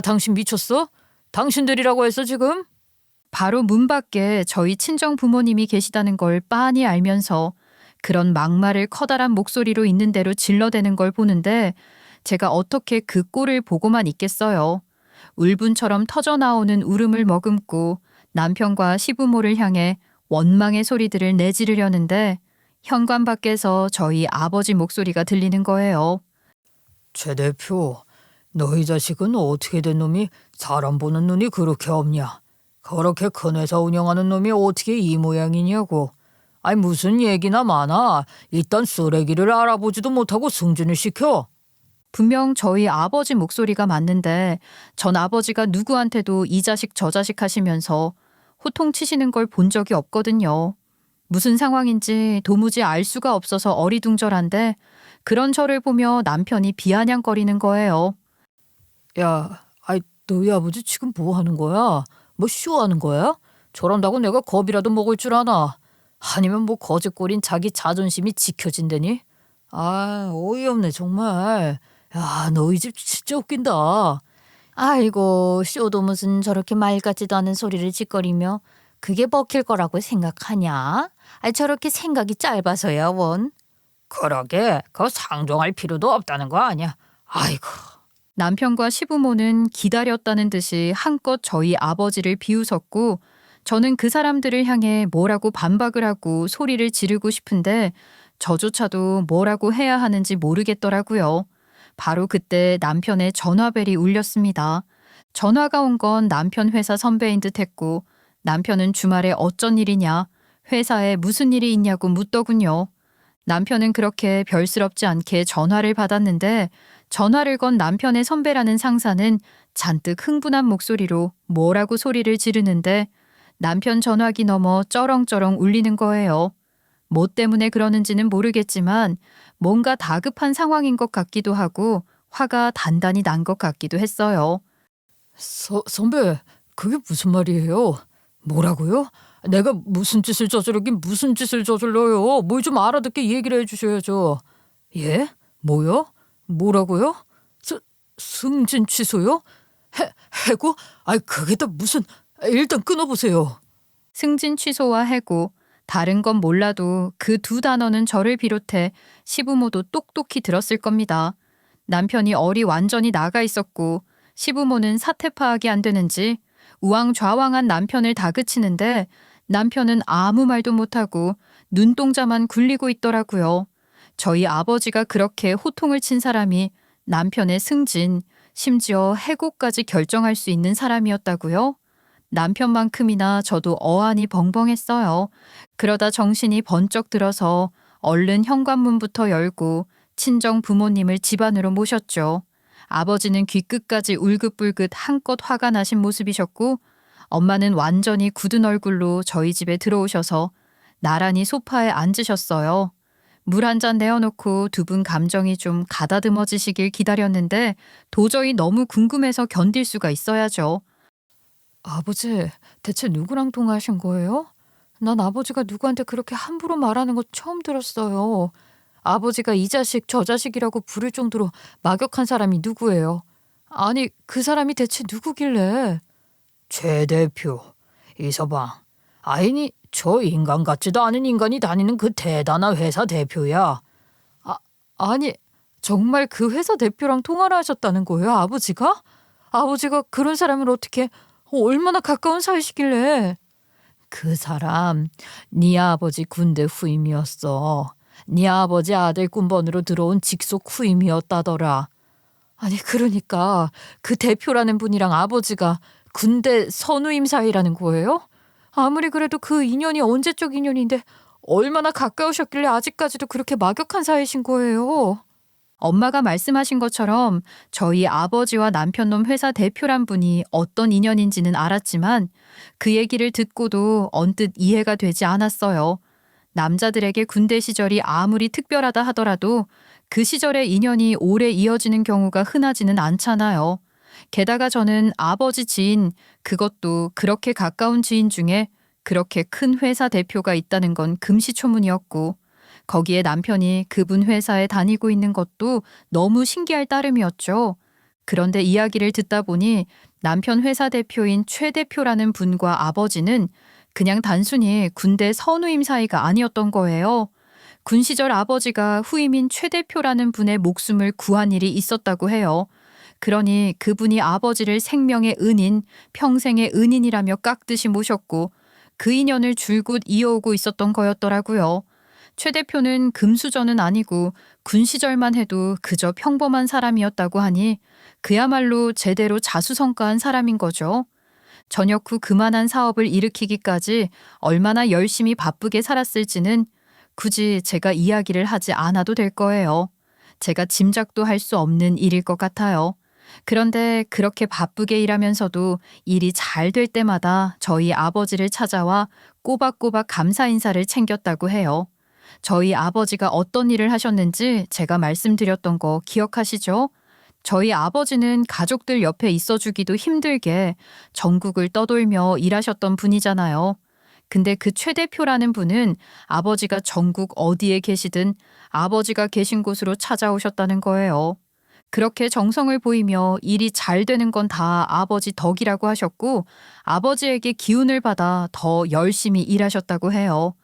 당신 미쳤어? 당신들이라고 했어 지금? 바로 문 밖에 저희 친정 부모님이 계시다는 걸 빤히 알면서 그런 막말을 커다란 목소리로 있는 대로 질러대는 걸 보는데 제가 어떻게 그 꼴을 보고만 있겠어요. 울분처럼 터져나오는 울음을 머금고 남편과 시부모를 향해 원망의 소리들을 내지르려는데 현관 밖에서 저희 아버지 목소리가 들리는 거예요. 최 대표, 너희 자식은 어떻게 된 놈이 사람 보는 눈이 그렇게 없냐? 그렇게 큰 회사 운영하는 놈이 어떻게 이 모양이냐고. 무슨 얘기나 많아. 일단 쓰레기를 알아보지도 못하고 승진을 시켜. 분명 저희 아버지 목소리가 맞는데 전 아버지가 누구한테도 이 자식 저 자식 하시면서 호통치시는 걸 본 적이 없거든요. 무슨 상황인지 도무지 알 수가 없어서 어리둥절한데 그런 저를 보며 남편이 비아냥거리는 거예요. 야, 너희 아버지 지금 뭐 하는 거야? 뭐 쇼하는 거야? 저런다고 내가 겁이라도 먹을 줄 아나? 아니면 뭐 거짓골인 자기 자존심이 지켜진다니? 어이없네 정말. 야, 너희 집 진짜 웃긴다. 아이고, 쇼도 무슨 저렇게 말 같지도 않은 소리를 짓거리며 그게 먹힐 거라고 생각하냐? 저렇게 생각이 짧아서야 원. 그러게, 그거 상종할 필요도 없다는 거 아니야. 아이고. 남편과 시부모는 기다렸다는 듯이 한껏 저희 아버지를 비웃었고 저는 그 사람들을 향해 뭐라고 반박을 하고 소리를 지르고 싶은데 저조차도 뭐라고 해야 하는지 모르겠더라고요. 바로 그때 남편의 전화벨이 울렸습니다. 전화가 온 건 남편 회사 선배인 듯 했고 남편은 주말에 어쩐 일이냐, 회사에 무슨 일이 있냐고 묻더군요. 남편은 그렇게 별스럽지 않게 전화를 받았는데 전화를 건 남편의 선배라는 상사는 잔뜩 흥분한 목소리로 뭐라고 소리를 지르는데 남편 전화기 너머 쩌렁쩌렁 울리는 거예요. 뭐 때문에 그러는지는 모르겠지만 뭔가 다급한 상황인 것 같기도 하고 화가 단단히 난 것 같기도 했어요. 선배, 그게 무슨 말이에요? 뭐라고요? 내가 무슨 짓을 저지르긴 무슨 짓을 저질러요? 뭘 좀 알아듣게 얘기를 해주셔야죠. 예? 뭐요? 뭐라고요? 승진 취소요? 해고? 그게 다 무슨... 일단 끊어보세요. 승진 취소와 해고, 다른 건 몰라도 그 두 단어는 저를 비롯해 시부모도 똑똑히 들었을 겁니다. 남편이 얼이 완전히 나가 있었고 시부모는 사태 파악이 안 되는지 우왕좌왕한 남편을 다그치는데 남편은 아무 말도 못하고 눈동자만 굴리고 있더라고요. 저희 아버지가 그렇게 호통을 친 사람이 남편의 승진, 심지어 해고까지 결정할 수 있는 사람이었다고요? 남편만큼이나 저도 어안이 벙벙했어요. 그러다 정신이 번쩍 들어서 얼른 현관문부터 열고 친정 부모님을 집 안으로 모셨죠. 아버지는 귀끝까지 울긋불긋 한껏 화가 나신 모습이셨고 엄마는 완전히 굳은 얼굴로 저희 집에 들어오셔서 나란히 소파에 앉으셨어요. 물 한 잔 내어놓고 두 분 감정이 좀 가다듬어지시길 기다렸는데 도저히 너무 궁금해서 견딜 수가 있어야죠. 아버지, 대체 누구랑 통화하신 거예요? 난 아버지가 누구한테 그렇게 함부로 말하는 거 처음 들었어요. 아버지가 이 자식 저 자식이라고 부를 정도로 막역한 사람이 누구예요? 아니, 그 사람이 대체 누구길래? 최 대표, 이서방. 아이니, 저 인간 같지도 않은 인간이 다니는 그 대단한 회사 대표야. 아니, 정말 그 회사 대표랑 통화를 하셨다는 거예요, 아버지가? 아버지가 그런 사람을 어떻게 얼마나 가까운 사이시길래? 그 사람 네 아버지 군대 후임이었어. 네 아버지 아들 군번으로 들어온 직속 후임이었다더라. 아니 그러니까 그 대표라는 분이랑 아버지가 군대 선후임 사이라는 거예요? 아무리 그래도 그 인연이 언제적 인연인데 얼마나 가까우셨길래 아직까지도 그렇게 막역한 사이신 거예요? 엄마가 말씀하신 것처럼 저희 아버지와 남편놈 회사 대표란 분이 어떤 인연인지는 알았지만 그 얘기를 듣고도 언뜻 이해가 되지 않았어요. 남자들에게 군대 시절이 아무리 특별하다 하더라도 그 시절의 인연이 오래 이어지는 경우가 흔하지는 않잖아요. 게다가 저는 아버지 지인, 그것도 그렇게 가까운 지인 중에 그렇게 큰 회사 대표가 있다는 건 금시초문이었고 거기에 남편이 그분 회사에 다니고 있는 것도 너무 신기할 따름이었죠. 그런데 이야기를 듣다 보니 남편 회사 대표인 최 대표라는 분과 아버지는 그냥 단순히 군대 선후임 사이가 아니었던 거예요. 군 시절 아버지가 후임인 최 대표라는 분의 목숨을 구한 일이 있었다고 해요. 그러니 그분이 아버지를 생명의 은인, 평생의 은인이라며 깍듯이 모셨고 그 인연을 줄곧 이어오고 있었던 거였더라고요. 최 대표는 금수저는 아니고 군 시절만 해도 그저 평범한 사람이었다고 하니 그야말로 제대로 자수성가한 사람인 거죠. 전역 후 그만한 사업을 일으키기까지 얼마나 열심히 바쁘게 살았을지는 굳이 제가 이야기를 하지 않아도 될 거예요. 제가 짐작도 할 수 없는 일일 것 같아요. 그런데 그렇게 바쁘게 일하면서도 일이 잘 될 때마다 저희 아버지를 찾아와 꼬박꼬박 감사 인사를 챙겼다고 해요. 저희 아버지가 어떤 일을 하셨는지 제가 말씀드렸던 거 기억하시죠? 저희 아버지는 가족들 옆에 있어주기도 힘들게 전국을 떠돌며 일하셨던 분이잖아요. 근데 그 최 대표라는 분은 아버지가 전국 어디에 계시든 아버지가 계신 곳으로 찾아오셨다는 거예요. 그렇게 정성을 보이며 일이 잘 되는 건 다 아버지 덕이라고 하셨고 아버지에게 기운을 받아 더 열심히 일하셨다고 해요.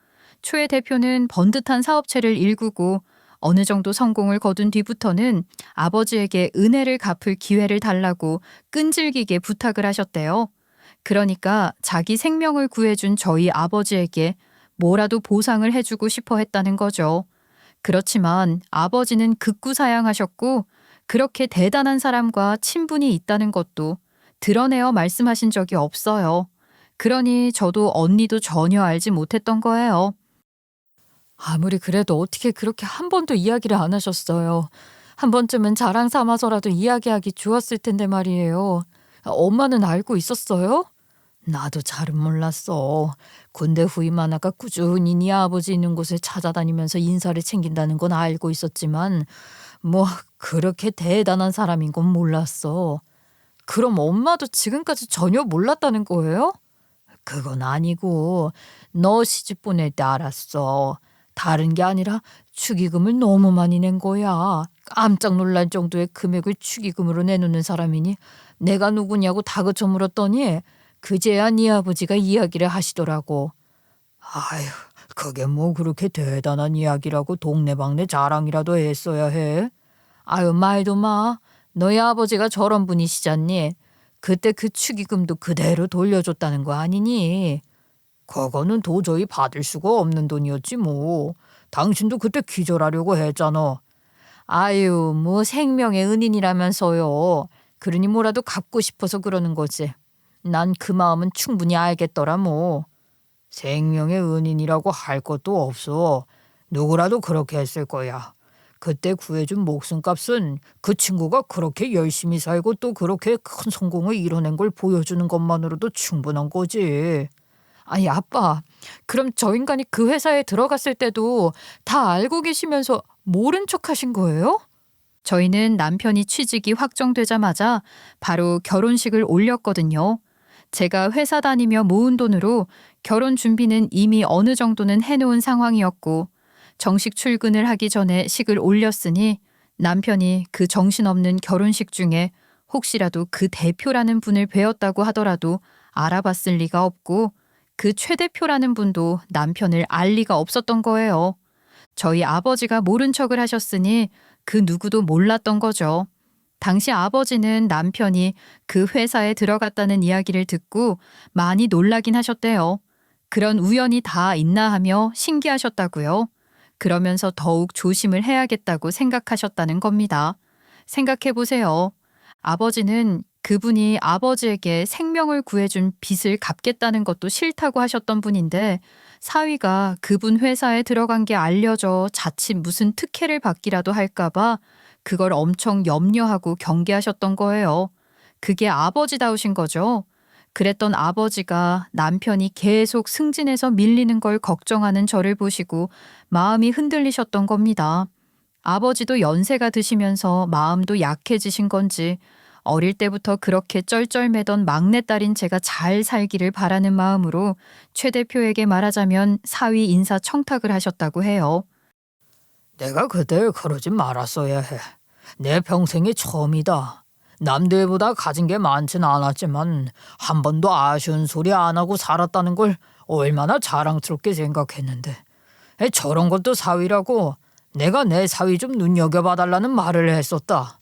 최 대표는 번듯한 사업체를 일구고 어느 정도 성공을 거둔 뒤부터는 아버지에게 은혜를 갚을 기회를 달라고 끈질기게 부탁을 하셨대요. 그러니까 자기 생명을 구해준 저희 아버지에게 뭐라도 보상을 해주고 싶어 했다는 거죠. 그렇지만 아버지는 극구사양하셨고 그렇게 대단한 사람과 친분이 있다는 것도 드러내어 말씀하신 적이 없어요. 그러니 저도 언니도 전혀 알지 못했던 거예요. 아무리 그래도 어떻게 그렇게 한 번도 이야기를 안 하셨어요. 한 번쯤은 자랑 삼아서라도 이야기하기 좋았을 텐데 말이에요. 엄마는 알고 있었어요? 나도 잘은 몰랐어. 군대 후임 하나가 꾸준히 네 아버지 있는 곳을 찾아다니면서 인사를 챙긴다는 건 알고 있었지만 뭐 그렇게 대단한 사람인 건 몰랐어. 그럼 엄마도 지금까지 전혀 몰랐다는 거예요? 그건 아니고 너 시집 보낼 때 알았어. 다른 게 아니라 축의금을 너무 많이 낸 거야. 깜짝 놀랄 정도의 금액을 축의금으로 내놓는 사람이니 내가 누구냐고 다그쳐 물었더니 그제야 네 아버지가 이야기를 하시더라고. 아휴, 그게 뭐 그렇게 대단한 이야기라고 동네방네 자랑이라도 했어야 해. 아유, 말도 마. 너희 아버지가 저런 분이시잖니. 그때 그 축의금도 그대로 돌려줬다는 거 아니니? 그거는 도저히 받을 수가 없는 돈이었지 뭐. 당신도 그때 기절하려고 했잖아. 아유, 뭐 생명의 은인이라면서요. 그러니 뭐라도 갚고 싶어서 그러는 거지. 난 그 마음은 충분히 알겠더라 뭐. 생명의 은인이라고 할 것도 없어. 누구라도 그렇게 했을 거야. 그때 구해준 목숨값은 그 친구가 그렇게 열심히 살고 또 그렇게 큰 성공을 이뤄낸 걸 보여주는 것만으로도 충분한 거지. 아니 아빠, 그럼 저 인간이 그 회사에 들어갔을 때도 다 알고 계시면서 모른 척 하신 거예요? 저희는 남편이 취직이 확정되자마자 바로 결혼식을 올렸거든요. 제가 회사 다니며 모은 돈으로 결혼 준비는 이미 어느 정도는 해놓은 상황이었고 정식 출근을 하기 전에 식을 올렸으니 남편이 그 정신없는 결혼식 중에 혹시라도 그 대표라는 분을 뵈었다고 하더라도 알아봤을 리가 없고 그 최 대표라는 분도 남편을 알 리가 없었던 거예요. 저희 아버지가 모른 척을 하셨으니 그 누구도 몰랐던 거죠. 당시 아버지는 남편이 그 회사에 들어갔다는 이야기를 듣고 많이 놀라긴 하셨대요. 그런 우연이 다 있나 하며 신기하셨다고요. 그러면서 더욱 조심을 해야겠다고 생각하셨다는 겁니다. 생각해 보세요. 아버지는 그분이 아버지에게 생명을 구해준 빚을 갚겠다는 것도 싫다고 하셨던 분인데 사위가 그분 회사에 들어간 게 알려져 자칫 무슨 특혜를 받기라도 할까봐 그걸 엄청 염려하고 경계하셨던 거예요. 그게 아버지다우신 거죠. 그랬던 아버지가 남편이 계속 승진해서 밀리는 걸 걱정하는 저를 보시고 마음이 흔들리셨던 겁니다. 아버지도 연세가 드시면서 마음도 약해지신 건지 어릴 때부터 그렇게 쩔쩔매던 막내딸인 제가 잘 살기를 바라는 마음으로 최 대표에게 말하자면 사위 인사 청탁을 하셨다고 해요. 내가 그때 그러지 말았어야 해. 내 평생이 처음이다. 남들보다 가진 게 많진 않았지만 한 번도 아쉬운 소리 안 하고 살았다는 걸 얼마나 자랑스럽게 생각했는데. 저런 것도 사위라고 내가 내 사위 좀 눈여겨봐달라는 말을 했었다.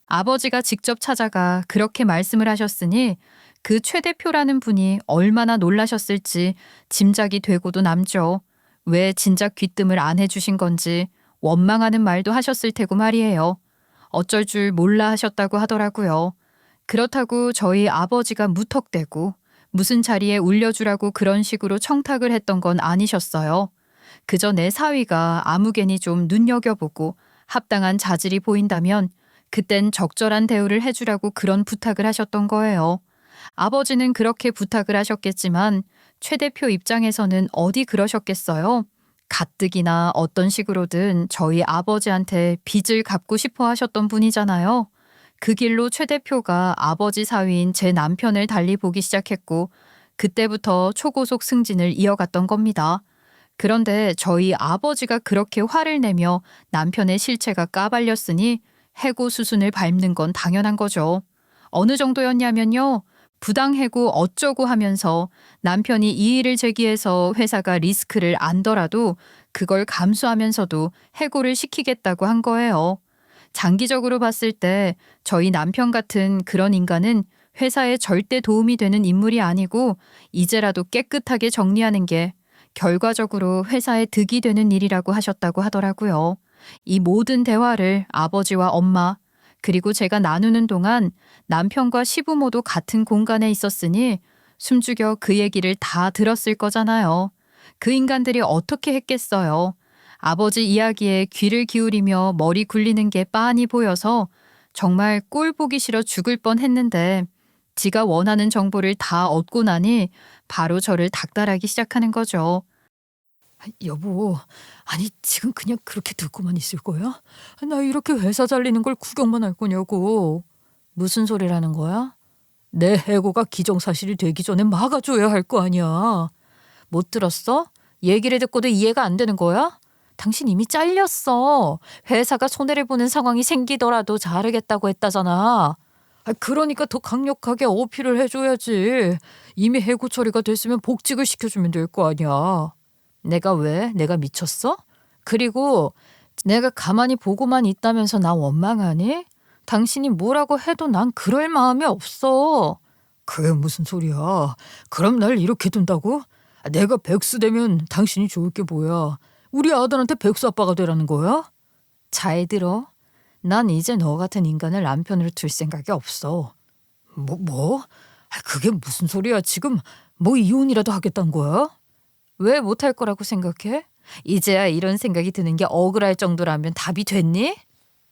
아버지가 직접 찾아가 그렇게 말씀을 하셨으니 그 최 대표라는 분이 얼마나 놀라셨을지 짐작이 되고도 남죠. 왜 진작 귀뜸을 안 해주신 건지 원망하는 말도 하셨을 테고 말이에요. 어쩔 줄 몰라 하셨다고 하더라고요. 그렇다고 저희 아버지가 무턱대고 무슨 자리에 울려주라고 그런 식으로 청탁을 했던 건 아니셨어요. 그저 내 사위가 아무개니 좀 눈여겨보고 합당한 자질이 보인다면 그땐 적절한 대우를 해주라고 그런 부탁을 하셨던 거예요. 아버지는 그렇게 부탁을 하셨겠지만 최 대표 입장에서는 어디 그러셨겠어요? 가뜩이나 어떤 식으로든 저희 아버지한테 빚을 갚고 싶어 하셨던 분이잖아요. 그 길로 최 대표가 아버지 사위인 제 남편을 달리 보기 시작했고 그때부터 초고속 승진을 이어갔던 겁니다. 그런데 저희 아버지가 그렇게 화를 내며 남편의 실체가 까발렸으니 해고 수순을 밟는 건 당연한 거죠. 어느 정도였냐면요. 부당해고 어쩌고 하면서 남편이 이의를 제기해서 회사가 리스크를 안더라도 그걸 감수하면서도 해고를 시키겠다고 한 거예요. 장기적으로 봤을 때 저희 남편 같은 그런 인간은 회사에 절대 도움이 되는 인물이 아니고 이제라도 깨끗하게 정리하는 게 결과적으로 회사에 득이 되는 일이라고 하셨다고 하더라고요. 이 모든 대화를 아버지와 엄마 그리고 제가 나누는 동안 남편과 시부모도 같은 공간에 있었으니 숨죽여 그 얘기를 다 들었을 거잖아요. 그 인간들이 어떻게 했겠어요. 아버지 이야기에 귀를 기울이며 머리 굴리는 게 빤히 보여서 정말 꼴 보기 싫어 죽을 뻔했는데 지가 원하는 정보를 다 얻고 나니 바로 저를 닥달하기 시작하는 거죠. 여보, 아니 지금 그냥 그렇게 듣고만 있을 거야? 나 이렇게 회사 잘리는 걸 구경만 할 거냐고. 무슨 소리라는 거야? 내 해고가 기정사실이 되기 전에 막아줘야 할 거 아니야. 못 들었어? 얘기를 듣고도 이해가 안 되는 거야? 당신 이미 잘렸어. 회사가 손해를 보는 상황이 생기더라도 자르겠다고 했다잖아. 그러니까 더 강력하게 어필을 해줘야지. 이미 해고 처리가 됐으면 복직을 시켜주면 될 거 아니야. 내가 왜? 내가 미쳤어? 그리고 내가 가만히 보고만 있다면서 나 원망하니? 당신이 뭐라고 해도 난 그럴 마음이 없어. 그게 무슨 소리야. 그럼 날 이렇게 둔다고? 내가 백수 되면 당신이 좋을 게 뭐야? 우리 아들한테 백수 아빠가 되라는 거야? 잘 들어. 난 이제 너 같은 인간을 남편으로 둘 생각이 없어. 뭐? 그게 무슨 소리야? 지금 뭐 이혼이라도 하겠다는 거야? 왜 못할 거라고 생각해? 이제야 이런 생각이 드는 게 억울할 정도라면 답이 됐니?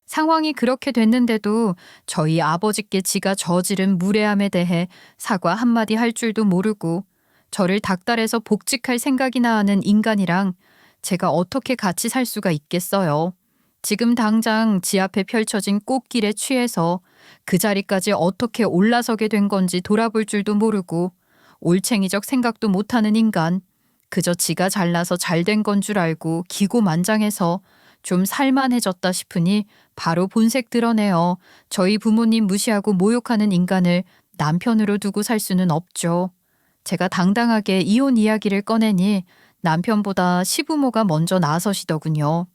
상황이 그렇게 됐는데도 저희 아버지께 지가 저지른 무례함에 대해 사과 한마디 할 줄도 모르고 저를 닥달해서 복직할 생각이나 하는 인간이랑 제가 어떻게 같이 살 수가 있겠어요. 지금 당장 지 앞에 펼쳐진 꽃길에 취해서 그 자리까지 어떻게 올라서게 된 건지 돌아볼 줄도 모르고 올챙이적 생각도 못하는 인간, 그저 지가 잘나서 잘된 건 줄 알고 기고만장해서 좀 살만해졌다 싶으니 바로 본색 드러내어 저희 부모님 무시하고 모욕하는 인간을 남편으로 두고 살 수는 없죠. 제가 당당하게 이혼 이야기를 꺼내니 남편보다 시부모가 먼저 나서시더군요.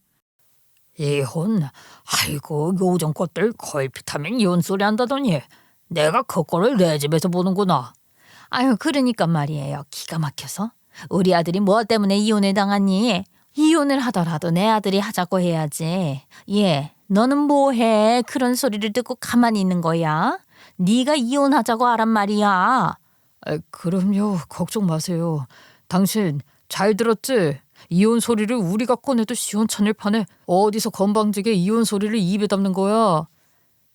이혼? 아이고 요즘 것들 걸핏하면 이혼 소리 한다더니 내가 그거를 내 집에서 보는구나. 아유, 그러니까 말이에요. 기가 막혀서. 우리 아들이 뭐 때문에 이혼을 당하니? 이혼을 하더라도 내 아들이 하자고 해야지. 너는 뭐해? 그런 소리를 듣고 가만히 있는 거야? 네가 이혼하자고 하란 말이야. 그럼요. 걱정 마세요. 당신 잘 들었지? 이혼 소리를 우리가 꺼내도 시원찮을 판에 어디서 건방지게 이혼 소리를 입에 담는 거야.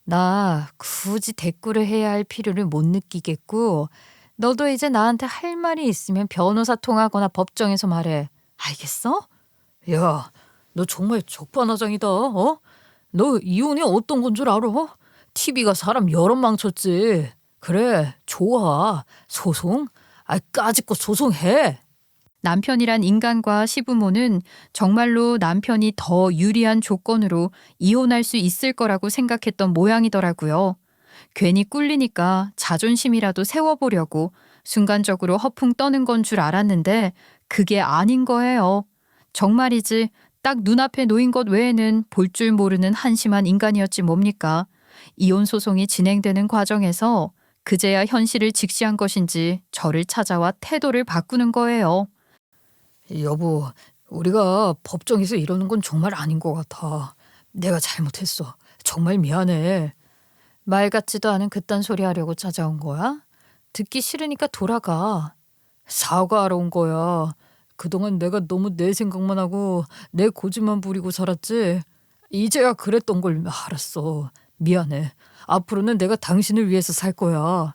나 굳이 대꾸를 해야 할 필요를 못 느끼겠고 너도 이제 나한테 할 말이 있으면 변호사 통하거나 법정에서 말해. 알겠어? 야, 너 정말 적반하장이다. 어? 너 이혼이 어떤 건 줄 알아? TV가 사람 여론 망쳤지. 그래, 좋아. 소송? 까짓거 소송해. 남편이란 인간과 시부모는 정말로 남편이 더 유리한 조건으로 이혼할 수 있을 거라고 생각했던 모양이더라고요. 괜히 꿀리니까 자존심이라도 세워보려고 순간적으로 허풍 떠는 건 줄 알았는데 그게 아닌 거예요. 정말이지 딱 눈앞에 놓인 것 외에는 볼 줄 모르는 한심한 인간이었지 뭡니까. 이혼 소송이 진행되는 과정에서 그제야 현실을 직시한 것인지 저를 찾아와 태도를 바꾸는 거예요. 여보, 우리가 법정에서 이러는 건 정말 아닌 것 같아. 내가 잘못했어. 정말 미안해. 말 같지도 않은 그딴 소리 하려고 찾아온 거야? 듣기 싫으니까 돌아가. 사과하러 온 거야. 그동안 내가 너무 내 생각만 하고 내 고집만 부리고 살았지. 이제야 그랬던 걸 알았어. 미안해. 앞으로는 내가 당신을 위해서 살 거야.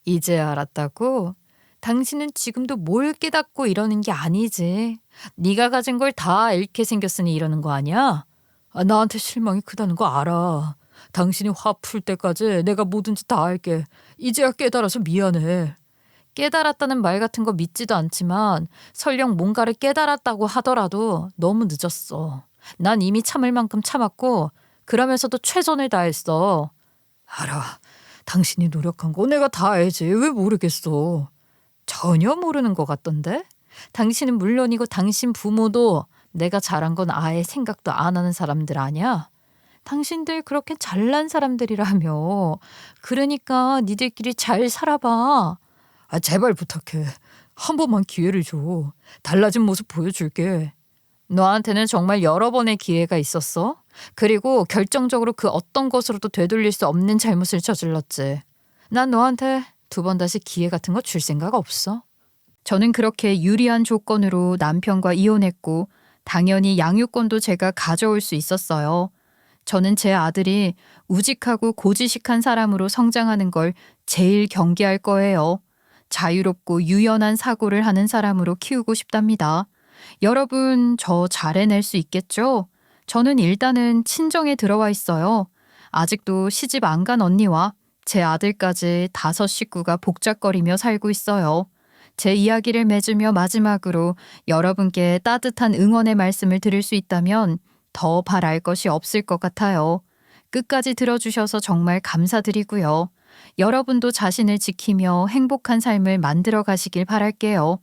이제 알았다고? 당신은 지금도 뭘 깨닫고 이러는 게 아니지. 네가 가진 걸 다 잃게 생겼으니 이러는 거 아니야? 나한테 실망이 크다는 거 알아. 당신이 화 풀 때까지 내가 뭐든지 다 할게. 이제야 깨달아서 미안해. 깨달았다는 말 같은 거 믿지도 않지만 설령 뭔가를 깨달았다고 하더라도 너무 늦었어. 난 이미 참을 만큼 참았고 그러면서도 최선을 다했어. 알아. 당신이 노력한 거 내가 다 알지. 왜 모르겠어. 전혀 모르는 것 같던데? 당신은 물론이고 당신 부모도 내가 잘한 건 아예 생각도 안 하는 사람들 아니야? 당신들 그렇게 잘난 사람들이라며. 그러니까 니들끼리 잘 살아봐. 제발 부탁해. 한 번만 기회를 줘. 달라진 모습 보여줄게. 너한테는 정말 여러 번의 기회가 있었어. 그리고 결정적으로 그 어떤 것으로도 되돌릴 수 없는 잘못을 저질렀지. 난 너한테 두 번 다시 기회 같은 거 줄 생각 없어. 저는 그렇게 유리한 조건으로 남편과 이혼했고 당연히 양육권도 제가 가져올 수 있었어요. 저는 제 아들이 우직하고 고지식한 사람으로 성장하는 걸 제일 경계할 거예요. 자유롭고 유연한 사고를 하는 사람으로 키우고 싶답니다. 여러분, 저 잘 해낼 수 있겠죠? 저는 일단은 친정에 들어와 있어요. 아직도 시집 안 간 언니와 제 아들까지 5 식구가 복작거리며 살고 있어요. 제 이야기를 맺으며 마지막으로 여러분께 따뜻한 응원의 말씀을 드릴 수 있다면 더 바랄 것이 없을 것 같아요. 끝까지 들어주셔서 정말 감사드리고요. 여러분도 자신을 지키며 행복한 삶을 만들어 가시길 바랄게요.